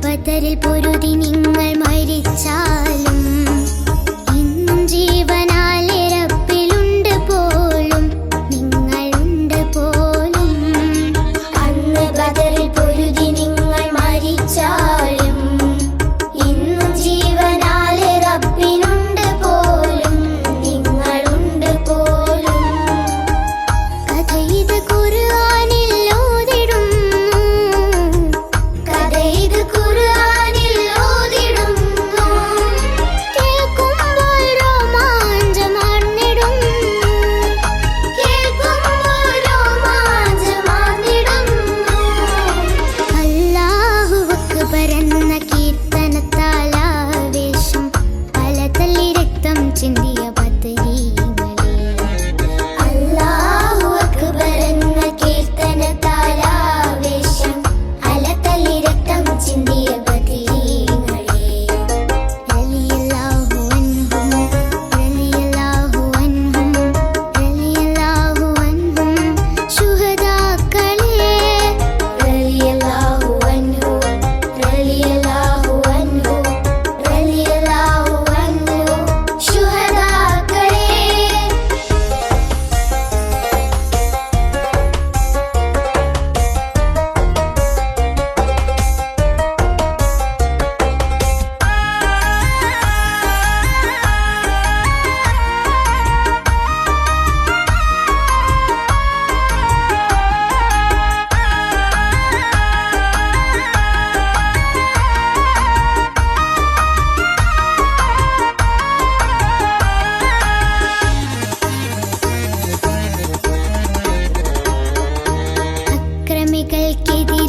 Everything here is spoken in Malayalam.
ബദറിൽ പൊരുതി നിങ്ങൾ മരിച്ചാലും ഇന്നും ജീവനാലെ റബ്ബിലുണ്ട് പോലും, നിങ്ങളുണ്ട് പോലും. അന്ന് ബദറിൽ പൊരുതി നിങ്ങൾ മരിച്ചാലും ഇന്നും ജീവനാലെ റബ്ബിലുണ്ട് പോലും, നിങ്ങളുണ്ട് പോലും. കഥ ഇത് ഖുർആനിൽ ഓതിടുന്നു, കഥ ഇത് ഖുർആനിൽ ഓതിടുന്നു. കേൾക്കുമ്പോൾ രോമാഞ്ചമാർന്നിടുന്നു, കേൾക്കുമ്പോൾ രോമാഞ്ചമാർന്നിടുന്നു. അല്ലാഹു അക്ബർ എന്ന കീർത്തനത്താൽ ആവേശം പല തല്ലി രക്തം ചിന്തിയ ബദരീങ്ങളെ. അല്ലാഹു അക്ബർ എന്ന കീർത്തനത്താൽ ആവേശം പല തല്ലി രക്തം ചിന്തിയ ബദരീങ്ങളെ. റളിയല്ലാഹു അൻഹും, റളിയല്ലാഹു അൻഹും, റളിയല്ലാഹു അൻഹും ശുഹദാക്കളെ. റളിയല്ലാഹു അൻഹു, റളിയല്ലാഹു അൻഹു, റളിയല്ലാഹു അൻഹു ശുഹദാക്കളെ. അക്രമികൾക്കെതിരെ